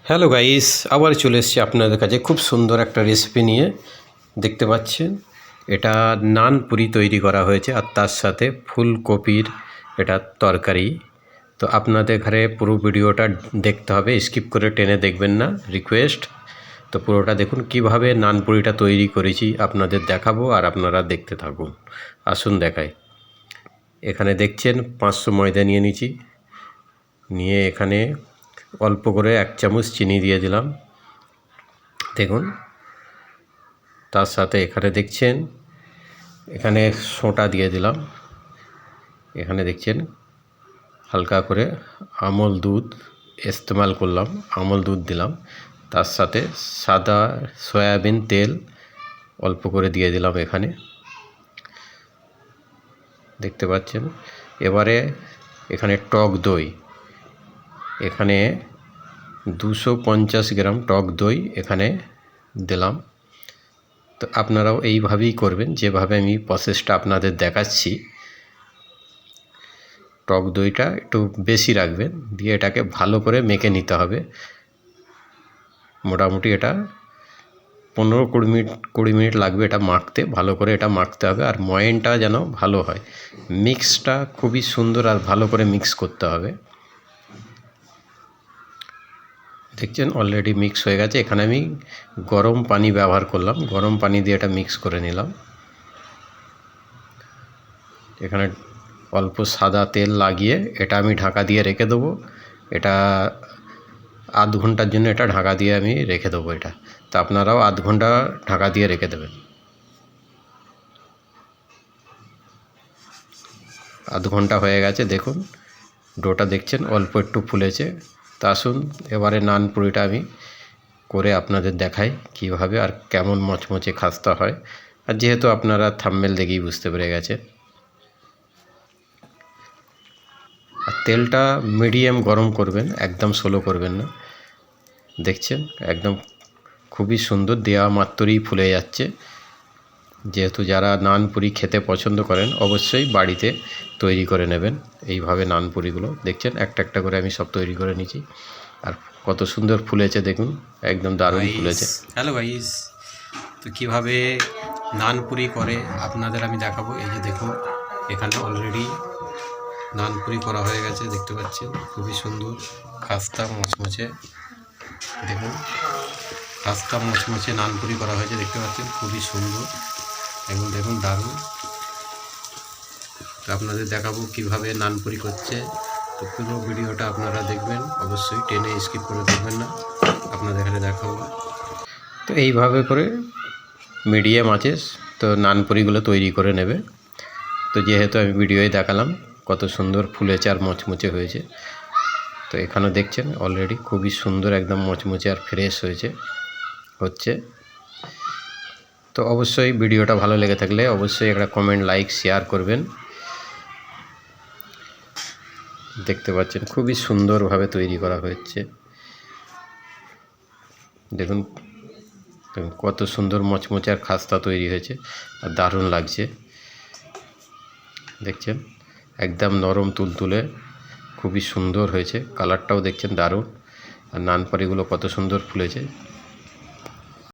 Hello guys, আবার চলে এসেছি আপনাদের কাছে খুব সুন্দর একটা রেসিপি নিয়ে। দেখতে পাচ্ছেন এটা নান পুরি তৈরি করা হয়েছে আর তার সাথে ফুলকপির এটা তরকারি। তো আপনাদের ঘরে পুরো ভিডিওটা দেখতে হবে, স্কিপ করে টেনে দেখবেন না, রিকোয়েস্ট। তো পুরোটা দেখুন কিভাবে নান পুরিটা তৈরি করেছি আপনাদের দেখাবো আর আপনারা দেখতে থাকুন। আসুন দেখাই। এখানে দেখছেন 500 ময়দা নিয়ে নিয়েছি, নিয়ে এখানে অল্প করে 1 চামচ চিনি দিয়ে দিলাম। দেখুন তার সাথে এখানে দেখছেন এখানে সোঁটা দিয়ে দিলাম। এখানে দেখছেন হালকা করে আমল দুধ ইস্তেমাল করলাম, আমল দুধ দিলাম। তার সাথে সাদা সয়াবিন তেল অল্প করে দিয়ে দিলাম এখানে, দেখতে পাচ্ছেন। এবারে এখানে টক দই, এখানে 250 গ্রাম টক দই এখানে দিলাম। তো আপনারাও এইভাবেই করবেন যেভাবে আমি প্রসেসটা আপনাদের দেখাচ্ছি। টক দইটা একটু বেশি রাখবেন, দিয়ে এটাকে ভালো করে মেখে নিতে হবে। মোটামুটি এটা 15-20 মিনিট লাগবে এটা মাখতে, ভালো করে এটা মাখতে হবে। আর ময়ানটা যেন ভালো হয়, মিক্সটা খুবই সুন্দর আর ভালো করে মিক্স করতে হবে। দেখছেন অলরেডি মিক্স হয়ে গেছে। এখানে আমি গরম পানি ব্যবহার করলাম, গরম পানি দিয়ে এটা মিক্স করে নিলাম। এখানে অল্প সাদা তেল লাগিয়ে এটা আমি ঢাকা দিয়ে রেখে দেবো। এটা আধ ঘন্টার জন্য এটা ঢাকা দিয়ে আমি রেখে দেবো এটা। তো আপনারাও আধ ঘন্টা ঢাকা দিয়ে রেখে দেবেন। আধ ঘন্টা হয়ে গেছে, দেখুন ডোটা দেখছেন অল্প একটু ফুলেছে। তা আসুন এবারে নান পুরিটা আমি করে আপনাদের দেখাই কিভাবে আর কেমন মচমচে খাস্তা হয়। আর যেহেতু আপনারা থাম্বনেল দেখেই বুঝতে পেরে গেছেন। আর তেলটা মিডিয়াম গরম করবেন, একদম স্লো করবেন না। দেখছেন একদম খুবই সুন্দর, দেওয়া মাত্রই ফুলে যাচ্ছে। যেহেতু যারা নান পুরি খেতে পছন্দ করেন অবশ্যই বাড়িতে তৈরি করে নেবেন এইভাবে নান পুরিগুলো। দেখছেন একটা একটা করে আমি সব তৈরি করে নিয়েছি আর কত সুন্দর ফুলেছে দেখুন, একদম দারুণ ফুলেছে। হ্যালো গাইস, তো কীভাবে নান পুরি করে আপনাদের আমি দেখাবো। এই যে দেখুন এখানে অলরেডি নান পুরি করা হয়ে গেছে, দেখতে পাচ্ছেন খুবই সুন্দর খাস্তা মচমচে। দেখুন খাস্তা মচমচে নান পুরি করা হয়েছে, দেখতে পাচ্ছেন খুবই সুন্দর, এখন দেখুন দারুণ। তো আপনাদের দেখাবো কিভাবে নান পুরি করছে। তো পুরো ভিডিওটা আপনারা দেখবেন, অবশ্যই টেনে স্কিপ করে দেখবেন না, আপনাদের এখানে দেখাবো। তো এইভাবে করে মিডিয়াম আছে তো নান পুরিগুলো তৈরি করে নেবে। তো যেহেতু আমি ভিডিওয় দেখালাম কত সুন্দর ফুলেছে আর মচমচে হয়েছে। তো এখানে দেখছেন অলরেডি খুবই সুন্দর একদম মচমচে আর ফ্রেশ হচ্ছে। তো অবশ্যই ভিডিওটা ভালো লেগে থাকলে অবশ্যই একটা কমেন্ট, লাইক, শেয়ার করবেন। দেখতে পাচ্ছেন খুবই সুন্দরভাবে তৈরি করা হয়েছে। দেখুন কত সুন্দর মচমচে আর খাস্তা তৈরি হয়েছে আর দারুণ লাগছে। দেখছেন একদম নরম তুলতুলে, খুবই সুন্দর হয়েছে, কালারটাও দেখছেন দারুণ। আর নান পুরিগুলো কত সুন্দর ফুলেছে।